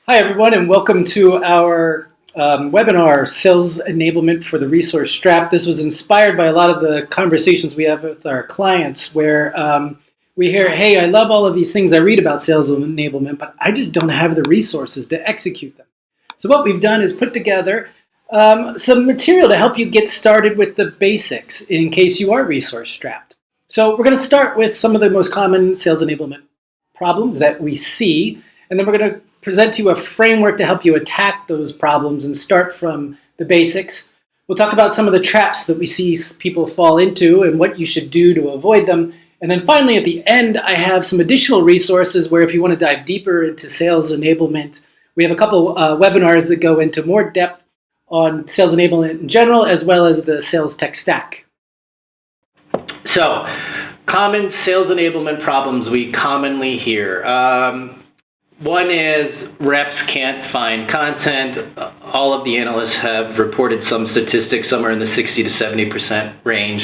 Hi, everyone, and welcome to our webinar, Sales Enablement for the Resource Strap. This was inspired by a lot of the conversations we have with our clients where we hear, hey, I love all of these things I read about sales enablement, but I just don't have the resources to execute them. So what we've done is put together some material to help you get started with the basics in case you are resource strapped. So we're going to start with some of the most common sales enablement problems that we see, and then we're going to present to you a framework to help you attack those problems and start from the basics. We'll talk about some of the traps that we see people fall into and what you should do to avoid them. And then finally, at the end, I have some additional resources where if you want to dive deeper into sales enablement, we have a couple webinars that go into more depth on sales enablement in general, as well as the sales tech stack. So, common sales enablement problems we commonly hear. One is reps can't find content. All of the analysts have reported some statistics, somewhere in the 60 to 70% range.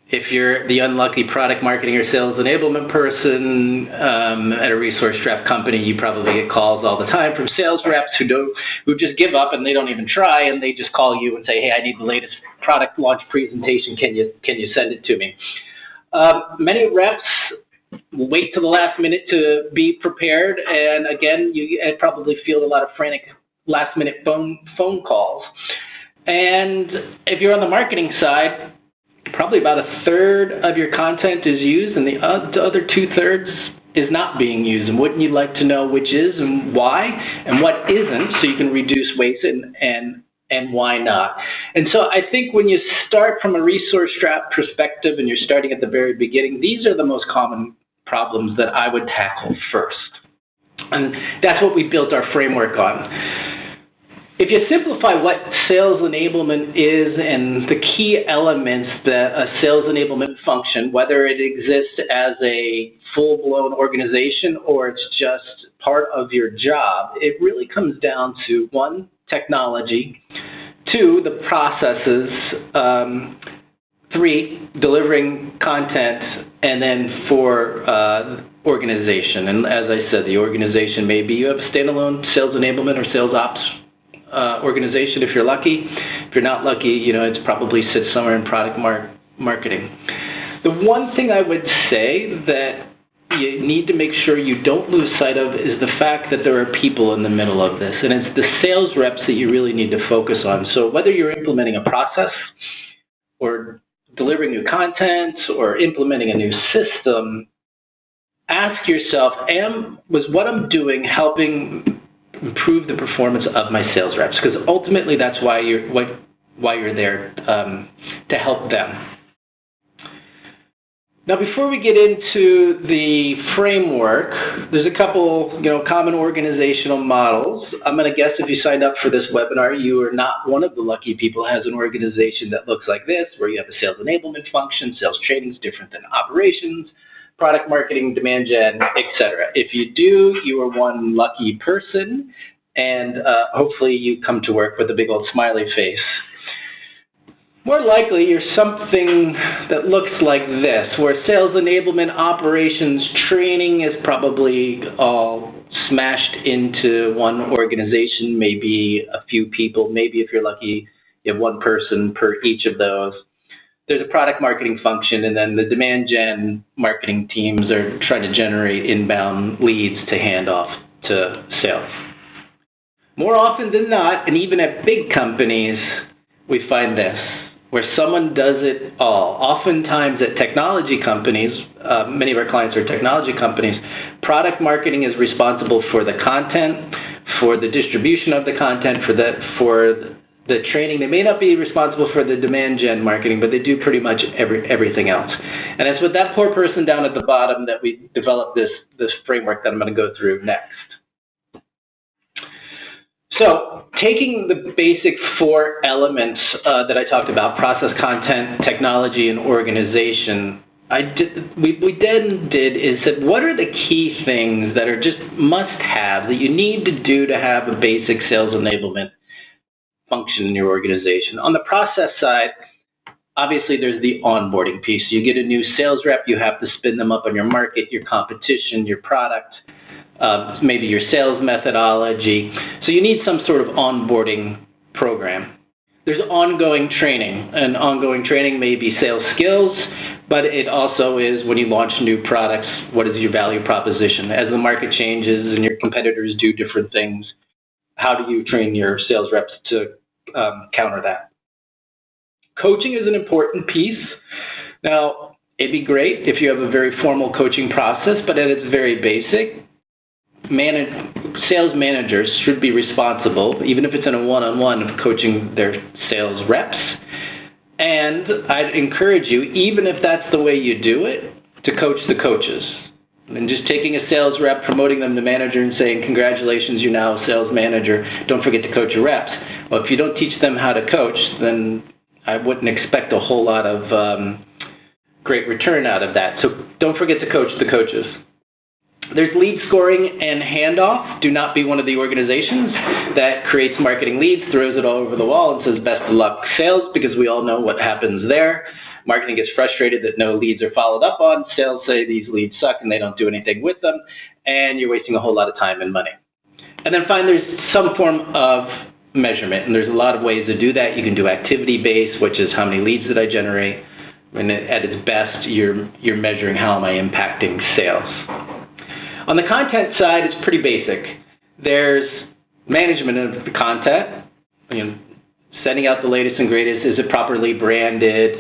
If you're the unlucky product marketing or sales enablement person at a resource strap company, you probably get calls all the time from sales reps who just give up and they don't even try, and they just call you and say, "Hey, I need the latest product launch presentation. Can you send it to me?" Many reps wait till the last minute to be prepared, and again, you probably field a lot of frantic last-minute phone calls. And if you're on the marketing side, probably about a third of your content is used, and the other two-thirds is not being used. And wouldn't you like to know which is and why, and what isn't, so you can reduce waste and why not? And so I think when you start from a resource strap perspective and you're starting at the very beginning, these are the most common problems that I would tackle first. And that's what we built our framework on. If you simplify what sales enablement is and the key elements that a sales enablement function, whether it exists as a full-blown organization or it's just part of your job, it really comes down to, one, technology, two, the processes, three, delivering content, and then four, organization. And as I said, the organization may be you have a standalone sales enablement or sales ops organization if you're lucky. If you're not lucky, it's probably sits somewhere in product marketing. The one thing I would say that you need to make sure you don't lose sight of is the fact that there are people in the middle of this, and it's the sales reps that you really need to focus on. So whether you're implementing a process or delivering new content or implementing a new system, ask yourself, was what I'm doing helping improve the performance of my sales reps? Because ultimately that's why you're there, to help them. Now, before we get into the framework, there's a couple, common organizational models. I'm going to guess if you signed up for this webinar, you are not one of the lucky people who has an organization that looks like this, where you have a sales enablement function, sales training is different than operations, product marketing, demand gen, etc. If you do, you are one lucky person, and hopefully you come to work with a big old smiley face. More likely, you're something that looks like this, where sales enablement operations training is probably all smashed into one organization, maybe a few people, maybe if you're lucky, you have one person per each of those. There's a product marketing function, and then the demand gen marketing teams are trying to generate inbound leads to hand off to sales. More often than not, and even at big companies, we find this, where someone does it all. Oftentimes at technology companies, many of our clients are technology companies, product marketing is responsible for the content, for the distribution of the content, for the training. They may not be responsible for the demand gen marketing, but they do pretty much everything else. And it's with that poor person down at the bottom that we developed this framework that I'm going to go through next. So, taking the basic four elements that I talked about, process, content, technology, and organization, we then said, what are the key things that are just must-have that you need to do to have a basic sales enablement function in your organization? On the process side, obviously there's the onboarding piece. You get a new sales rep, you have to spin them up on your market, your competition, your product. maybe your sales methodology. So you need some sort of onboarding program. There's ongoing training, and ongoing training may be sales skills, but it also is when you launch new products, what is your value proposition? As the market changes and your competitors do different things, how do you train your sales reps to counter that? Coaching is an important piece. Now, it'd be great if you have a very formal coaching process, but at its very basic, sales managers should be responsible, even if it's in a one-on-one, of coaching their sales reps. And I'd encourage you, even if that's the way you do it, to coach the coaches. And just taking a sales rep, promoting them to manager and saying, congratulations, you're now a sales manager. Don't forget to coach your reps. Well, if you don't teach them how to coach, then I wouldn't expect a whole lot of great return out of that. So don't forget to coach the coaches. There's lead scoring and handoff. Do not be one of the organizations that creates marketing leads, throws it all over the wall, and says best of luck sales, because we all know what happens there. Marketing gets frustrated that no leads are followed up on. Sales say these leads suck and they don't do anything with them, and you're wasting a whole lot of time and money. And then finally, there's some form of measurement, and there's a lot of ways to do that. You can do activity-based, which is how many leads did I generate, and at its best, you're measuring how am I impacting sales. On the content side, it's pretty basic. There's management of the content, sending out the latest and greatest. Is it properly branded?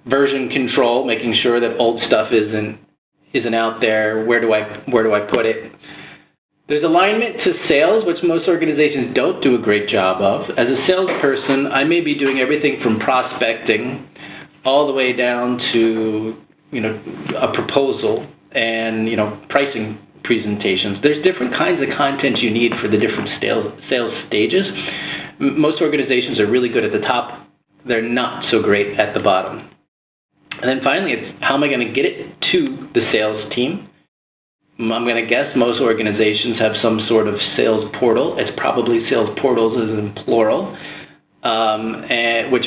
Version control, making sure that old stuff isn't out there. Where do I put it? There's alignment to sales, which most organizations don't do a great job of. As a salesperson, I may be doing everything from prospecting all the way down to a proposal and pricing presentations. There's different kinds of content you need for the different sales stages. Most organizations are really good at the top. They're not so great at the bottom. And then finally, it's how am I going to get it to the sales team? I'm going to guess most organizations have some sort of sales portal. It's probably sales portals as in plural, which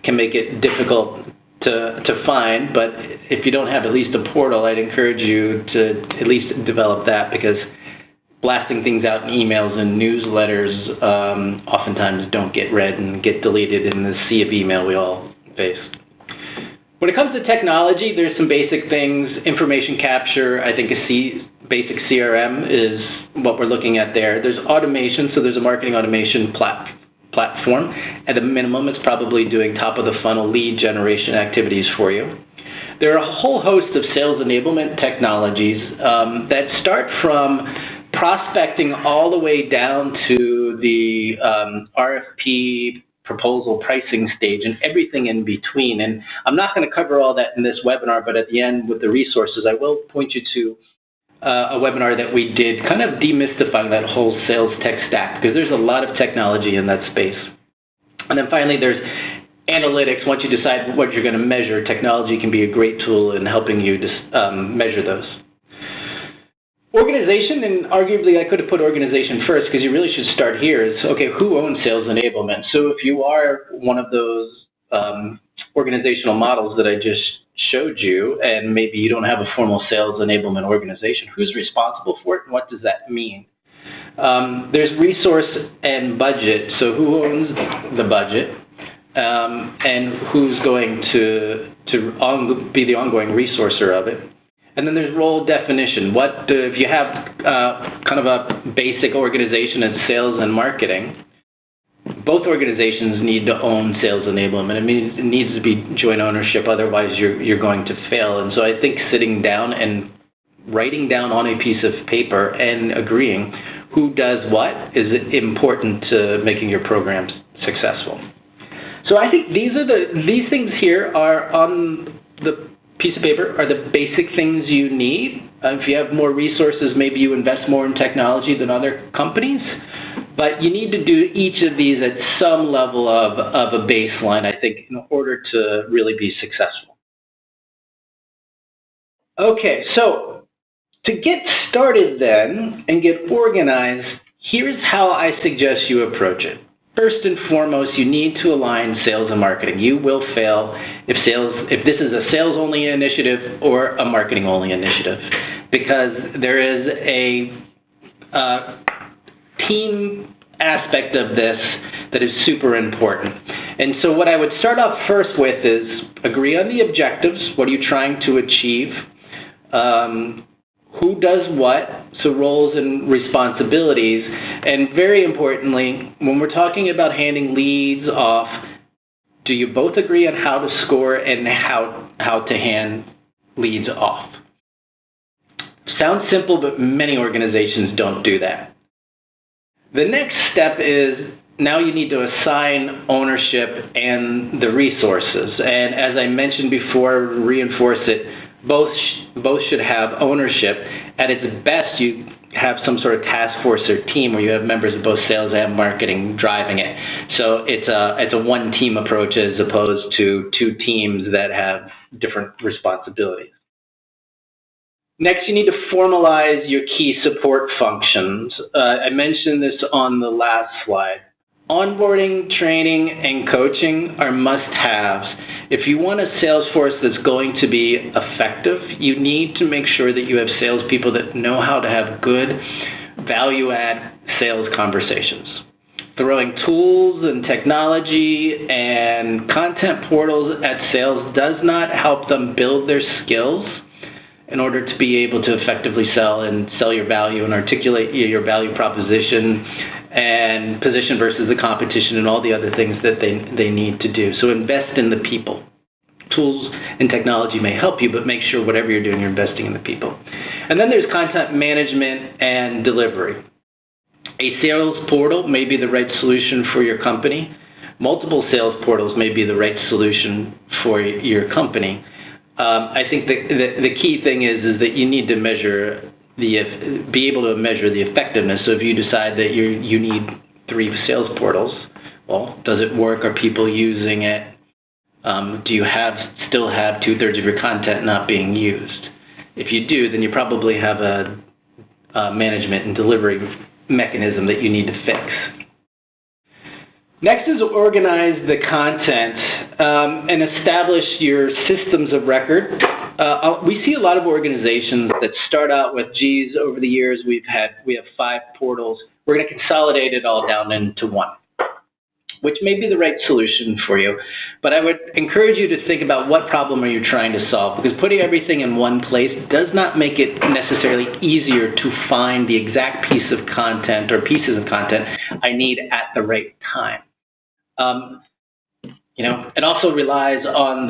can make it difficult to find. But if you don't have at least a portal, I'd encourage you to at least develop that, because blasting things out in emails and newsletters oftentimes don't get read and get deleted in the sea of email we all face. When it comes to technology, there's some basic things. Information capture, I think basic CRM is what we're looking at there. There's automation, so there's a marketing automation platform. At a minimum, it's probably doing top of the funnel lead generation activities for you. There are a whole host of sales enablement technologies that start from prospecting all the way down to the RFP proposal pricing stage and everything in between. And I'm not going to cover all that in this webinar, but at the end with the resources, I will point you to a webinar that we did kind of demystifying that whole sales tech stack, because there's a lot of technology in that space. And then finally, there's analytics. Once you decide what you're going to measure, technology can be a great tool in helping you measure those. Organization, and arguably I could have put organization first, because you really should start here, is, okay, who owns sales enablement? So if you are one of those organizational models that I just showed you, and maybe you don't have a formal sales enablement organization, who's responsible for it, and what does that mean? There's resource and budget, so who owns the budget, and who's going to be the ongoing resourcer of it. And then there's role definition. If you have kind of a basic organization in sales and marketing, both organizations need to own sales enablement. It needs to be joint ownership, otherwise you're going to fail. And so I think sitting down and writing down on a piece of paper and agreeing who does what is important to making your programs successful. So I think these things here are on the piece of paper are the basic things you need. If you have more resources, maybe you invest more in technology than other companies. But you need to do each of these at some level of a baseline, I think, in order to really be successful. Okay, so to get started then and get organized, here's how I suggest you approach it. First and foremost, you need to align sales and marketing. You will fail if this is a sales-only initiative or a marketing-only initiative. because there is a team aspect of this that is super important. And so what I would start off first with is agree on the objectives. What are you trying to achieve? Who does what? So roles and responsibilities. And very importantly, when we're talking about handing leads off, do you both agree on how to score and how to hand leads off? Sounds simple, but many organizations don't do that. The next step is now you need to assign ownership and the resources. And as I mentioned before, reinforce it, both should have ownership. At its best, you have some sort of task force or team where you have members of both sales and marketing driving it. So it's a one team approach as opposed to two teams that have different responsibilities. Next, you need to formalize your key support functions. I mentioned this on the last slide. Onboarding, training, and coaching are must-haves. If you want a sales force that's going to be effective, you need to make sure that you have salespeople that know how to have good value-add sales conversations. Throwing tools and technology and content portals at sales does not help them build their skills in order to be able to effectively sell your value and articulate your value proposition and position versus the competition and all the other things that they need to do. So invest in the people. Tools and technology may help you, but make sure whatever you're doing, you're investing in the people. And then there's content management and delivery. A sales portal may be the right solution for your company. Multiple sales portals may be the right solution for your company. I think the key thing is that you need to be able to measure the effectiveness. So if you decide that you need 3 sales portals, well, does it work? Are people using it? Do you still have 2/3 of your content not being used? If you do, then you probably have a management and delivery mechanism that you need to fix. Next is organize the content and establish your systems of record. We see a lot of organizations that start out with, geez, over the years we have 5 portals. We're going to consolidate it all down into one, which may be the right solution for you. But I would encourage you to think about what problem are you trying to solve, because putting everything in one place does not make it necessarily easier to find the exact piece of content or pieces of content I need at the right time. It also relies on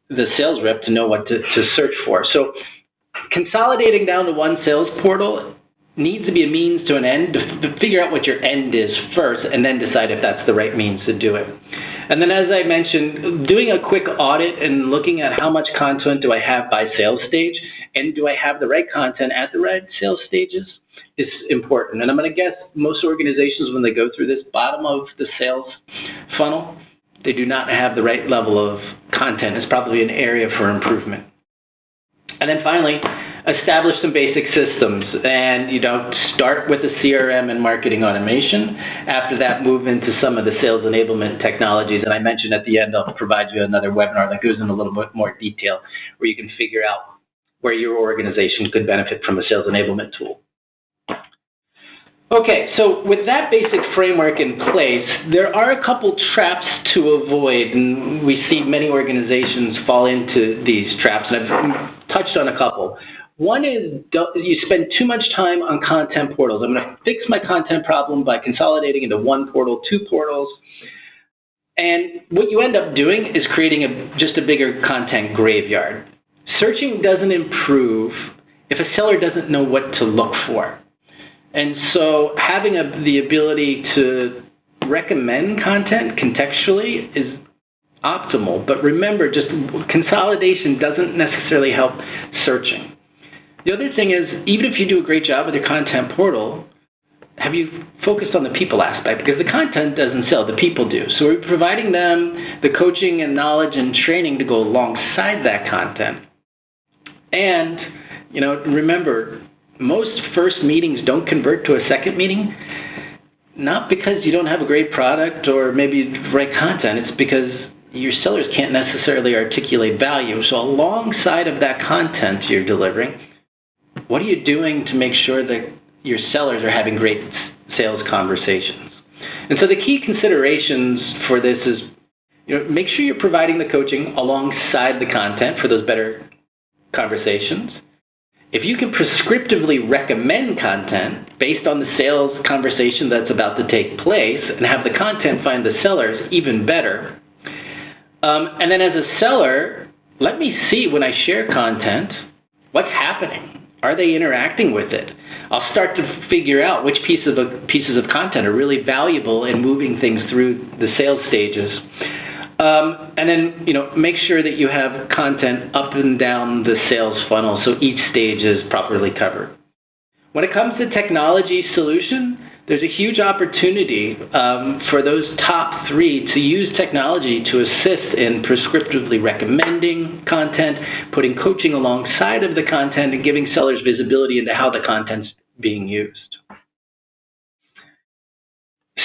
the sales rep to know what to search for. So consolidating down to one sales portal needs to be a means to an end, to figure out what your end is first, and then decide if that's the right means to do it. And then, as I mentioned, doing a quick audit and looking at how much content do I have by sales stage, and do I have the right content at the right sales stages is important. And I'm going to guess most organizations, when they go through this bottom of the sales funnel, they do not have the right level of content. It's probably an area for improvement. And then finally, establish some basic systems, and start with the CRM and marketing automation. After that, move into some of the sales enablement technologies. And I mentioned at the end, I'll provide you another webinar that goes in a little bit more detail where you can figure out where your organization could benefit from a sales enablement tool. Okay, so with that basic framework in place, there are a couple traps to avoid, and we see many organizations fall into these traps, and I've touched on a couple. One is you spend too much time on content portals. I'm going to fix my content problem by consolidating into 1 portal, 2 portals. And what you end up doing is creating just a bigger content graveyard. Searching doesn't improve if a seller doesn't know what to look for. And so having the ability to recommend content contextually is optimal. But remember, just consolidation doesn't necessarily help searching. The other thing is, even if you do a great job with your content portal, have you focused on the people aspect? Because the content doesn't sell, the people do. So we're providing them the coaching and knowledge and training to go alongside that content. And, remember, most first meetings don't convert to a second meeting, not because you don't have a great product or maybe the right content. It's because your sellers can't necessarily articulate value. So alongside of that content you're delivering, what are you doing to make sure that your sellers are having great sales conversations? And so the key considerations for this is, make sure you're providing the coaching alongside the content for those better conversations. If you can prescriptively recommend content based on the sales conversation that's about to take place and have the content find the sellers, even better. And then as a seller, let me see when I share content, what's happening? Are they interacting with it? I'll start to figure out which pieces of content are really valuable in moving things through the sales stages. And then, make sure that you have content up and down the sales funnel so each stage is properly covered. When it comes to technology solution, there's a huge opportunity for those top three to use technology to assist in prescriptively recommending content, putting coaching alongside of the content, and giving sellers visibility into how the content's being used.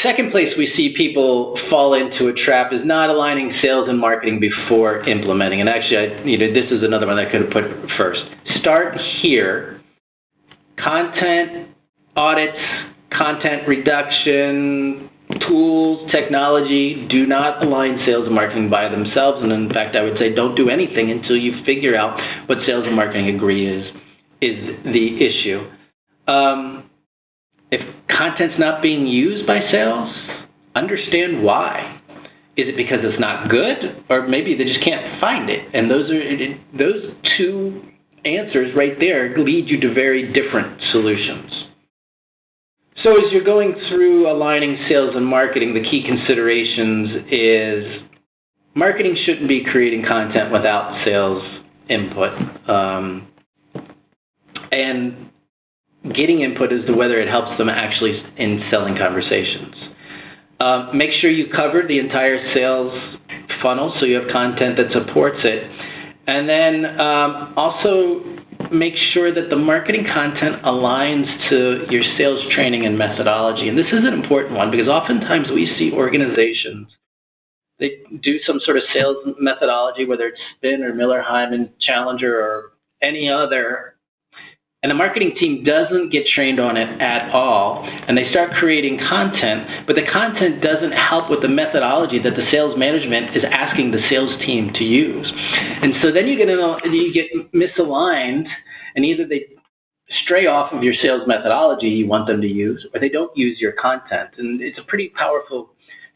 Second place we see people fall into a trap is not aligning sales and marketing before implementing. And actually, this is another one I could have put first. Start here. Content audits, content reduction, tools, technology do not align sales and marketing by themselves. And in fact, I would say don't do anything until you figure out what sales and marketing agree is the issue. If content's not being used by sales, understand why. Is it because it's not good, or maybe they just can't find it? And those two answers right there lead you to very different solutions. So as you're going through aligning sales and marketing, the key considerations is marketing shouldn't be creating content without sales input. And getting input as to whether it helps them actually in selling conversations. Make sure you cover the entire sales funnel so you have content that supports it. And then also make sure that the marketing content aligns to your sales training and methodology. And this is an important one because oftentimes we see organizations, they do some sort of sales methodology, whether it's Spin or Miller Hyman, Challenger, or any other, and the marketing team doesn't get trained on it at all, and they start creating content, but the content doesn't help with the methodology that the sales management is asking the sales team to use. And so then you get misaligned, and either they stray off of your sales methodology you want them to use, or they don't use your content. And it's a pretty powerful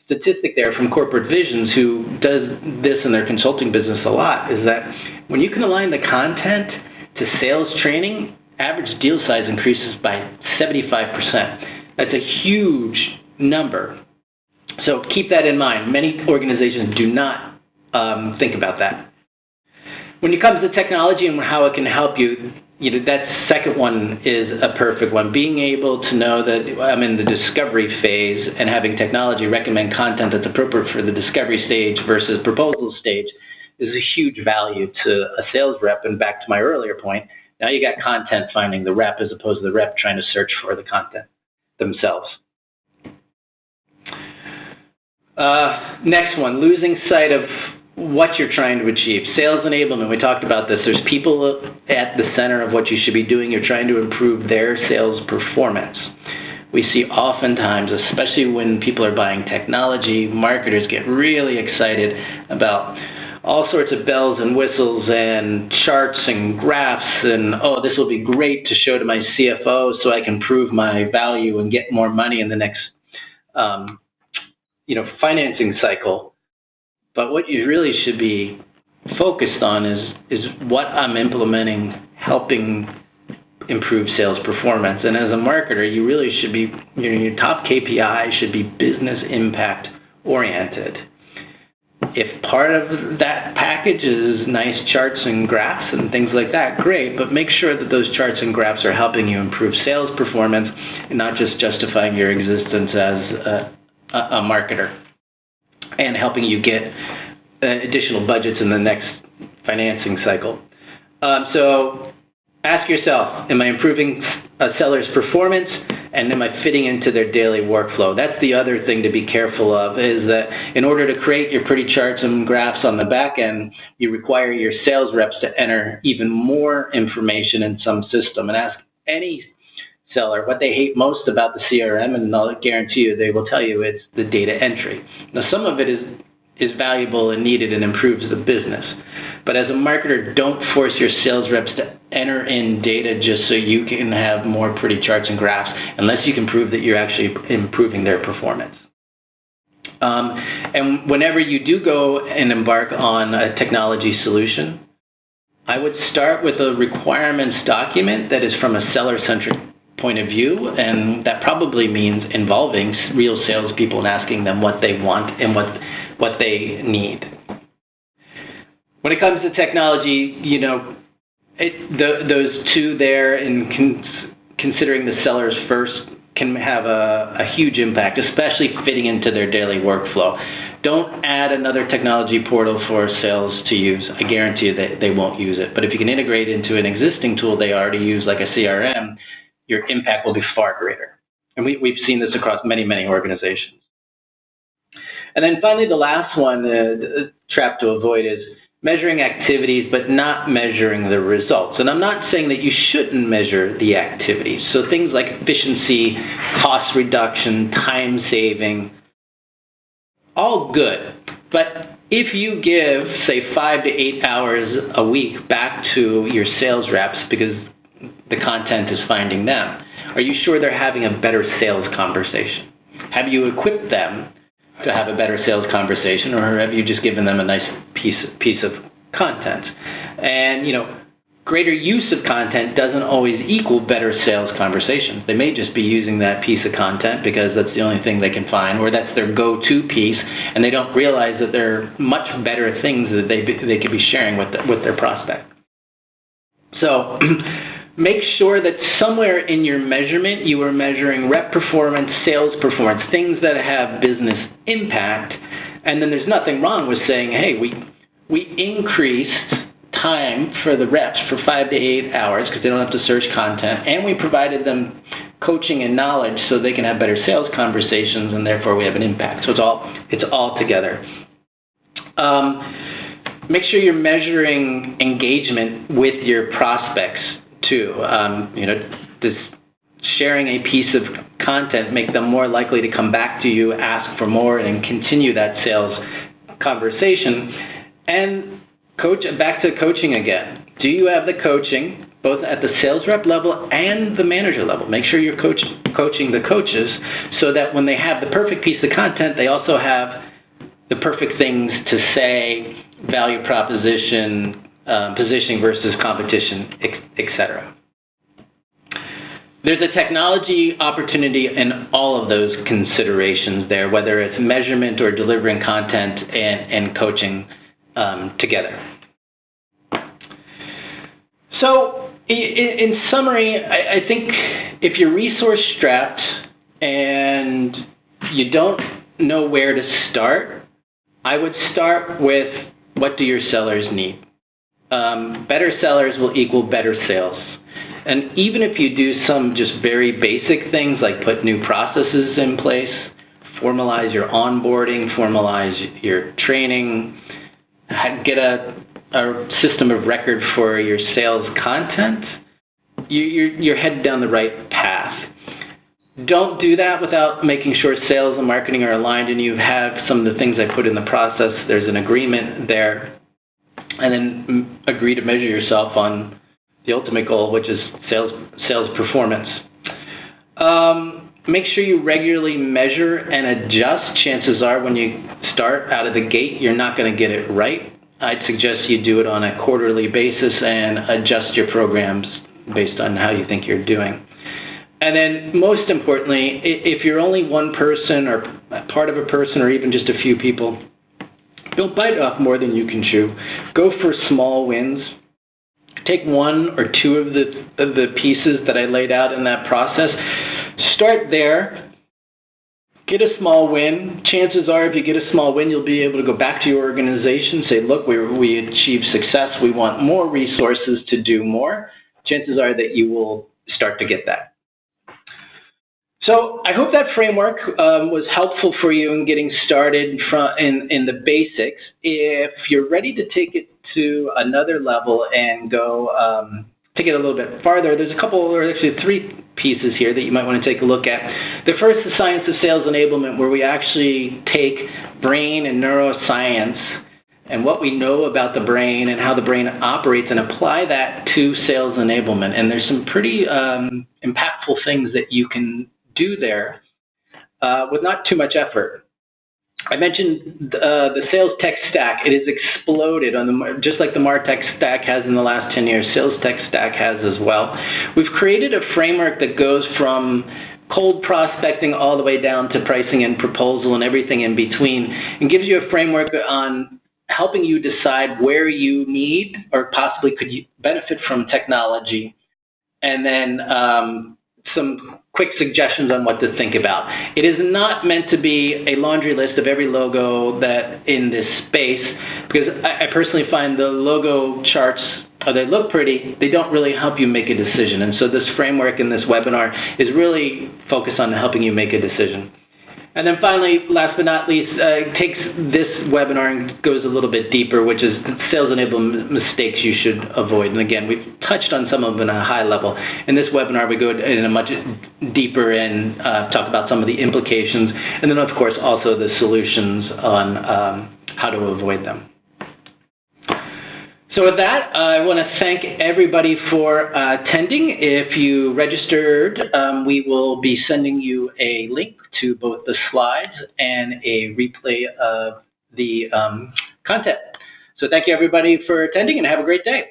statistic there from Corporate Visions, who does this in their consulting business a lot, is that when you can align the content to sales training, average deal size increases by 75%. That's a huge number. So keep that in mind. Many organizations do not think about that. When it comes to technology and how it can help you, that second one is a perfect one. Being able to know that I'm in the discovery phase and having technology recommend content that's appropriate for the discovery stage versus proposal stage is a huge value to a sales rep. And back to my earlier point, now you got content finding the rep as opposed to the rep trying to search for the content themselves. Next one, losing sight of what you're trying to achieve. Sales enablement, we talked about this. There's people at the center of what you should be doing. You're trying to improve their sales performance. We see oftentimes, especially when people are buying technology, marketers get really excited about all sorts of bells and whistles and charts and graphs and, oh, this will be great to show to my CFO so I can prove my value and get more money in the next financing cycle. But what you really should be focused on is what I'm implementing helping improve sales performance. And as a marketer, you really should be, your top KPI should be business impact oriented. If part of that package is nice charts and graphs and things like that, great, but make sure that those charts and graphs are helping you improve sales performance and not just justifying your existence as a marketer and helping you get additional budgets in the next financing cycle. So ask yourself, am I improving a seller's performance, and am I fitting into their daily workflow? That's the other thing to be careful of, is that in order to create your pretty charts and graphs on the back end, you require your sales reps to enter even more information in some system. And any seller, what they hate most about the CRM, and I'll guarantee you they will tell you it's the data entry. Now, some of it is valuable and needed and improves the business. But as a marketer, don't force your sales reps to enter in data just so you can have more pretty charts and graphs, unless you can prove that you're actually improving their performance. And whenever you do go and embark on a technology solution, I would start with a requirements document that is from a seller-centric point of view, and that probably means involving real salespeople and asking them what they want and what they need. When it comes to technology, those two there, and considering the sellers first, can have a huge impact, especially fitting into their daily workflow. Don't add another technology portal for sales to use. I guarantee you that they won't use it. But if you can integrate into an existing tool they already use, like a CRM, your impact will be far greater. And we've seen this across many, many organizations. And then finally, the last one, the trap to avoid, is measuring activities but not measuring the results. And I'm not saying that you shouldn't measure the activities. So things like efficiency, cost reduction, time saving, all good. But if you give, say, 5 to 8 hours a week back to your sales reps because the content is finding them, are you sure they're having a better sales conversation? Have you equipped them to have a better sales conversation, or have you just given them a nice piece of content? And, greater use of content doesn't always equal better sales conversations. They may just be using that piece of content because that's the only thing they can find, or that's their go-to piece, and they don't realize that there are much better things that they could be sharing with their prospect. So make sure that somewhere in your measurement you are measuring rep performance, sales performance, things that have business impact. And then there's nothing wrong with saying, hey, we increased time for the reps for 5 to 8 hours because they don't have to search content, and we provided them coaching and knowledge so they can have better sales conversations, and therefore we have an impact. So it's all together. Make sure you're measuring engagement with your prospects too. Does sharing a piece of content make them more likely to come back to you, ask for more, and continue that sales conversation? And back to coaching again. Do you have the coaching both at the sales rep level and the manager level? Make sure you're coaching the coaches so that when they have the perfect piece of content, they also have the perfect things to say, value proposition, positioning versus competition, etc. There's a technology opportunity in all of those considerations there, whether it's measurement or delivering content and coaching together. So in summary, I think if you're resource strapped and you don't know where to start, I would start with, what do your sellers need? Better sellers will equal better sales. And even if you do some just very basic things like put new processes in place, formalize your onboarding, formalize your training, get a system of record for your sales content, you're headed down the right path. Don't do that without making sure sales and marketing are aligned and you have some of the things I put in the process. There's an agreement there. And then agree to measure yourself on the ultimate goal, which is sales performance. Make sure you regularly measure and adjust. Chances are when you start out of the gate, you're not going to get it right. I'd suggest you do it on a quarterly basis and adjust your programs based on how you think you're doing. And then most importantly, if you're only one person or part of a person or even just a few people, don't bite off more than you can chew. Go for small wins. Take one or two of the pieces that I laid out in that process. Start there. Get a small win. Chances are if you get a small win, you'll be able to go back to your organization, say, look, we achieved success. We want more resources to do more. Chances are that you will start to get that. So I hope that framework was helpful for you in getting started in the basics. If you're ready to take it to another level and go take it a little bit farther, there's a couple, or actually three pieces here that you might want to take a look at. The first is science of sales enablement, where we actually take brain and neuroscience and what we know about the brain and how the brain operates and apply that to sales enablement. And there's some pretty impactful things that you can do there with not too much effort. I mentioned the sales tech stack. It has exploded just like the MarTech stack has in the last 10 years. Sales tech stack has as well. We've created a framework that goes from cold prospecting all the way down to pricing and proposal and everything in between, and gives you a framework on helping you decide where you need or possibly could you benefit from technology, and then some quick suggestions on what to think about. It is not meant to be a laundry list of every logo that in this space, because I personally find the logo charts, they look pretty, they don't really help you make a decision. And so this framework in this webinar is really focused on helping you make a decision. And then finally, last but not least, it takes this webinar and goes a little bit deeper, which is sales enablement mistakes you should avoid. And again, we've touched on some of them at a high level. In this webinar, we go in a much deeper and talk about some of the implications, and then of course also the solutions on how to avoid them. So with that, I want to thank everybody for attending. If you registered, we will be sending you a link to both the slides and a replay of the content. So thank you everybody for attending, and have a great day.